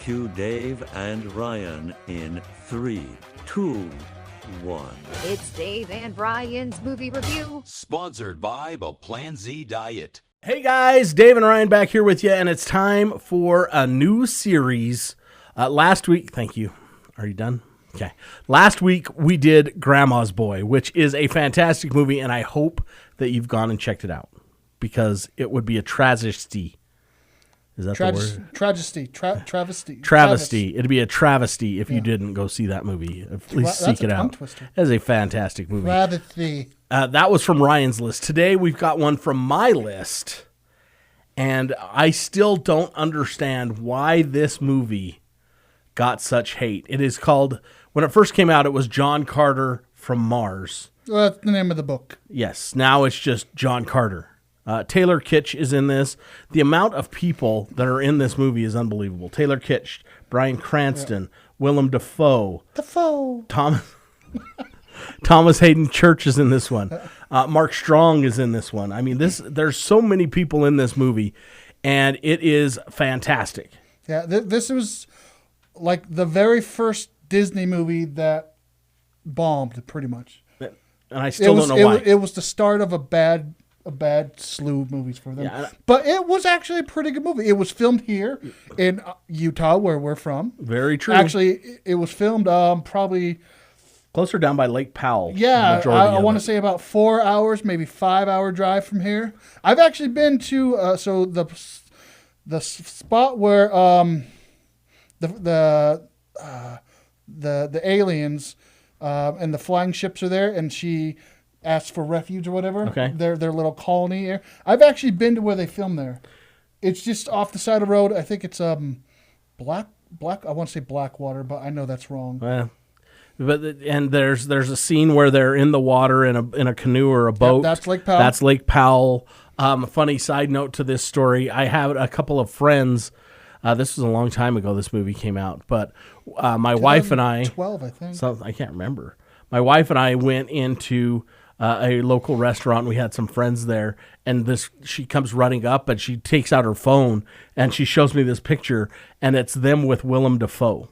Cue Dave and Ryan in 3, 2, 1. It's Dave and Ryan's movie review. Sponsored by the Plan Z Diet. Hey guys, Dave and Ryan back here with you, and it's time for a new series. Last week, thank you. Are you done? Okay. Last week we did Grandma's Boy, which is a fantastic movie, and I hope that you've gone and checked it out because it would be a travesty. Is that the word? Travesty. It'd be a travesty if you didn't go see that movie. At least seek it out. It's a fantastic movie. Travesty. That was from Ryan's list. Today we've got one from my list, and I still don't understand why this movie got such hate. It is called, when it first came out, it was John Carter from Mars. Well, that's the name of the book. Yes, now it's just John Carter. Taylor Kitsch is in this. The amount of people that are in this movie is unbelievable. Taylor Kitsch, Bryan Cranston, Willem Dafoe. Thomas Hayden Church is in this one. Mark Strong is in this one. I mean, there's so many people in this movie, and it is fantastic. Yeah, this was like the very first Disney movie that bombed, pretty much. And I still don't know why. It was the start of a bad slew of movies for them. Yeah, but it was actually a pretty good movie. It was filmed here in Utah, where we're from. Very true. Actually, it was filmed probably closer down by Lake Powell. Yeah, I want to say about 4 hours, maybe 5 hour drive from here. I've actually been to the spot where the aliens and the flying ships are there, and she asks for refuge or whatever. Okay. Their little colony here. I've actually been to where they film there. It's just off the side of the road. I think it's black. I want to say Blackwater, but I know that's wrong. Well, and there's a scene where they're in the water in a canoe or a boat. That's Lake Powell. That's Lake Powell. A funny side note to this story: I have a couple of friends. This was a long time ago. This movie came out, but my wife and I. 12, I think. I can't remember. My wife and I went into a local restaurant. We had some friends there, and she comes running up, and she takes out her phone, and she shows me this picture, and it's them with Willem Dafoe.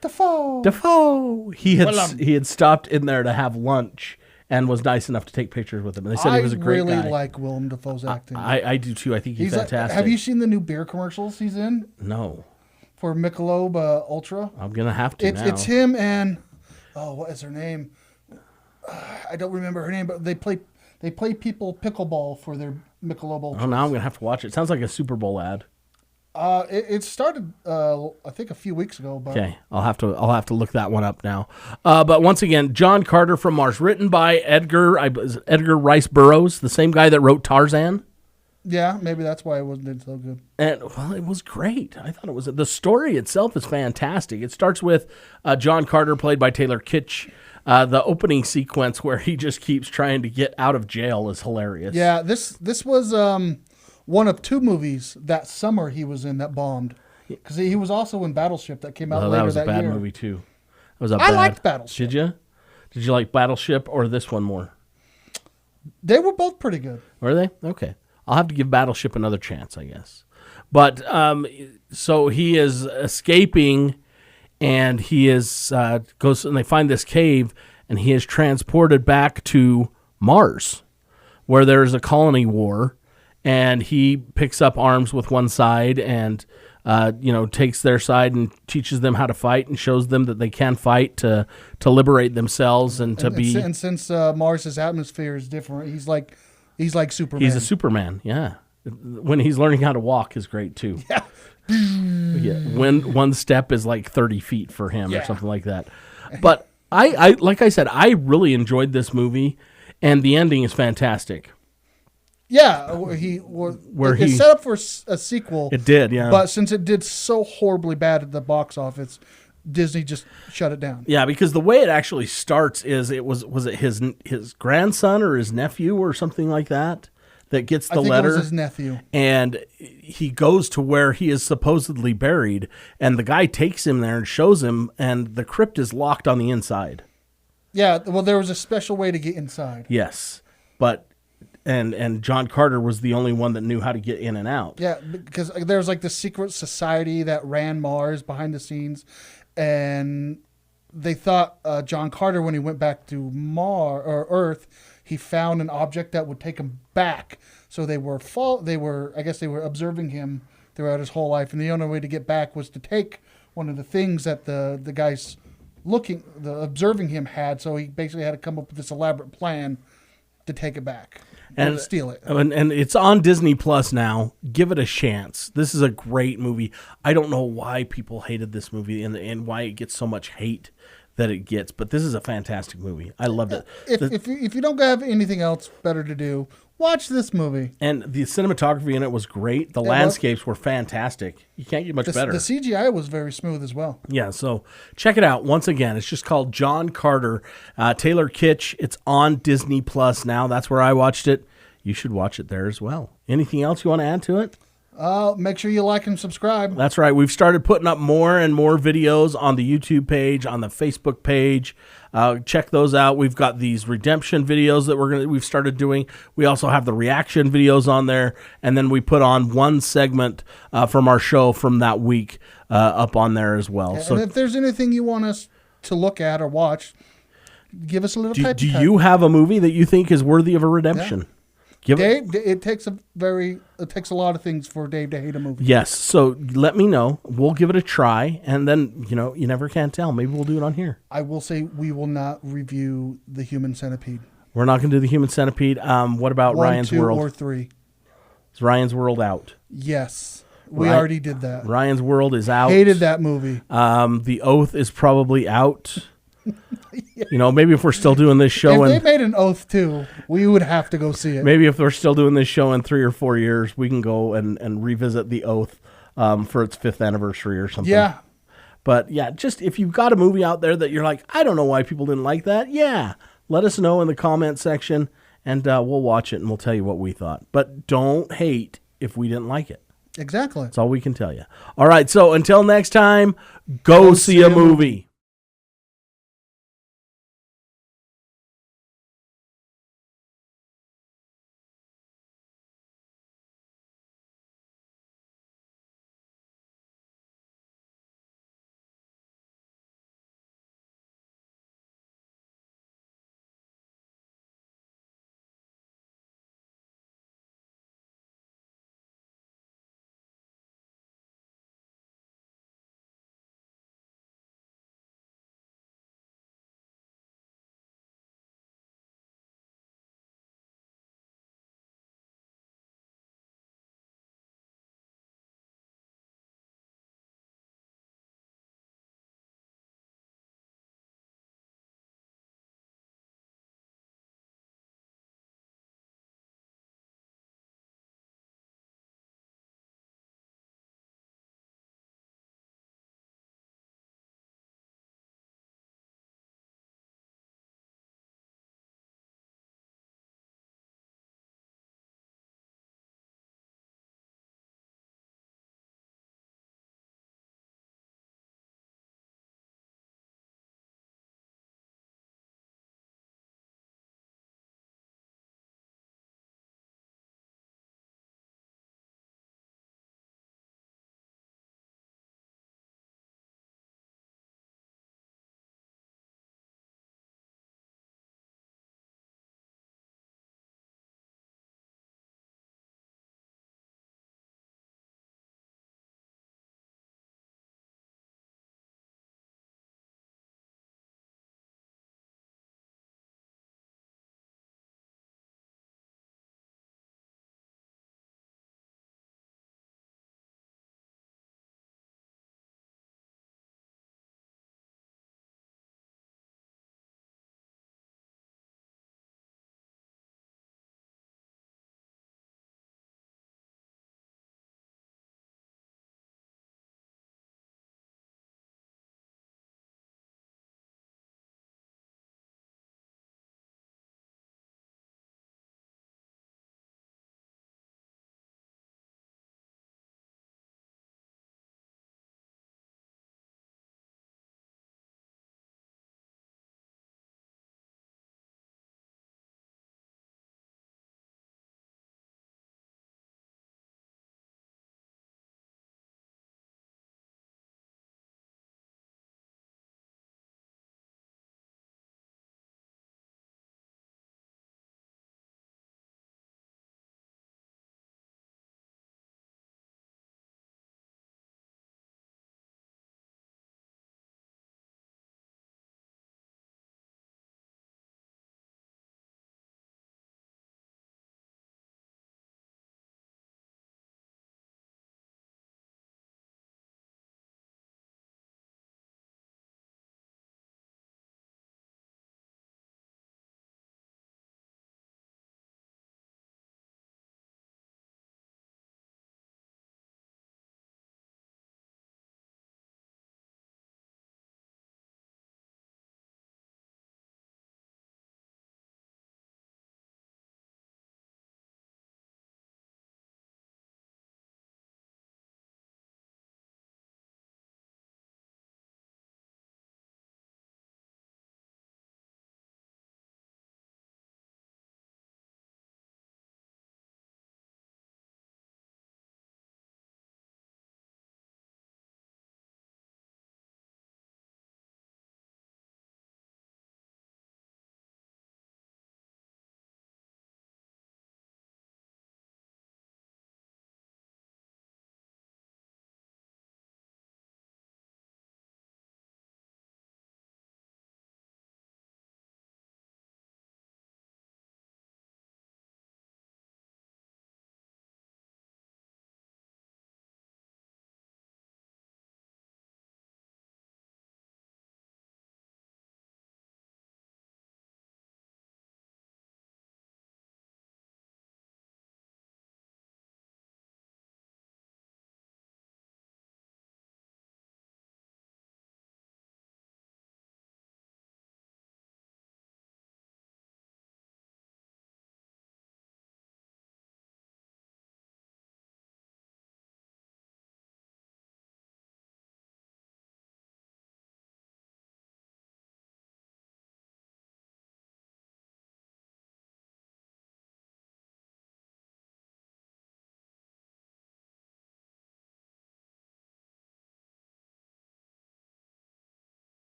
Dafoe. He had stopped in there to have lunch and was nice enough to take pictures with him. And they said he was a great guy. I really like Willem Dafoe's acting. I do too. I think he's fantastic. Have you seen the new beer commercials he's in? No. For Michelob Ultra? I'm gonna have to now. It's him and what is her name? I don't remember her name, but they play people pickleball for their Michelob Ultra. Oh, now I'm gonna have to watch it. Sounds like a Super Bowl ad. It started I think a few weeks ago. But okay, I'll have to look that one up now. But once again, John Carter from Mars, written by Edgar Rice Burroughs, the same guy that wrote Tarzan. Yeah, maybe that's why it wasn't so good. And well, it was great. I thought it was. The story itself is fantastic. It starts with John Carter, played by Taylor Kitsch. The opening sequence where he just keeps trying to get out of jail is hilarious. Yeah, this was one of two movies that summer he was in that bombed. Because he was also in Battleship that came out later that year. That was a bad movie too. I liked Battleship. Did you? Did you like Battleship or this one more? They were both pretty good. Were they? Okay. I'll have to give Battleship another chance, I guess. But so he is escaping, and he goes and they find this cave, and he is transported back to Mars, where there's a colony war, and he picks up arms with one side and takes their side and teaches them how to fight and shows them that they can fight to liberate themselves and since Mars's atmosphere is different, he's like Superman. He's a Superman, yeah. When he's learning how to walk is great too. Yeah. Yeah. When one step is like 30 feet for him or something like that. But I like I said, I really enjoyed this movie, and the ending is fantastic. Yeah, it set up for a sequel. It did, yeah. But since it did so horribly bad at the box office, Disney just shut it down. Yeah, because the way it actually starts is was it his grandson or his nephew or something like that gets the letter. It was his nephew. And he goes to where he is supposedly buried, and the guy takes him there and shows him, and the crypt is locked on the inside. Yeah, well, there was a special way to get inside. Yes, but and John Carter was the only one that knew how to get in and out. Yeah, because there's like the secret society that ran Mars behind the scenes, and they thought John Carter, when he went back to Mars or Earth, he found an object that would take him back. So they were I guess they were observing him throughout his whole life, and the only way to get back was to take one of the things that the guys observing him had. So he basically had to come up with this elaborate plan to take it back and steal it. And it's on Disney Plus now. Give it a chance. This is a great movie. I don't know why people hated this movie and why it gets so much hate that it gets, but this is a fantastic movie. I loved it. If you don't have anything else better to do, watch this movie. And the cinematography in it was great. The landscapes were fantastic. You can't get much better. The CGI was very smooth as well. Yeah, so check it out. Once again, it's just called John Carter. Taylor Kitsch. It's on Disney Plus now. That's where I watched it. You should watch it there as well. Anything else you want to add to it? Make sure you like and subscribe. That's right. We've started putting up more and more videos on the YouTube page, on the Facebook page. Check those out. We've got these redemption videos that we've started doing. We also have the reaction videos on there, and then we put on one segment from our show from that week up on there as well. And so if there's anything you want us to look at or watch, give us a little type. Do you have a movie that you think is worthy of a redemption? Yeah. Dave, it takes a lot of things for Dave to hate a movie. Yes, so let me know. We'll give it a try, and then you never can tell. Maybe we'll do it on here. I will say we will not review The Human Centipede. We're not going to do The Human Centipede. What about 1, Ryan's 2, World? or 3? Is Ryan's World out? Yes, we already did that. Ryan's World is out. Hated that movie. The Oath is probably out. Maybe if we're still doing this show, if they made an Oath too, we would have to go see it. Maybe if we're still doing this show in 3 or 4 years, we can go and revisit The Oath for its 5th anniversary or something. Yeah. But yeah, just if you've got a movie out there that you're like, I don't know why people didn't like that. Yeah, let us know in the comment section, and we'll watch it and we'll tell you what we thought. But don't hate if we didn't like it. Exactly. That's all we can tell you. All right, so until next time, go see a movie.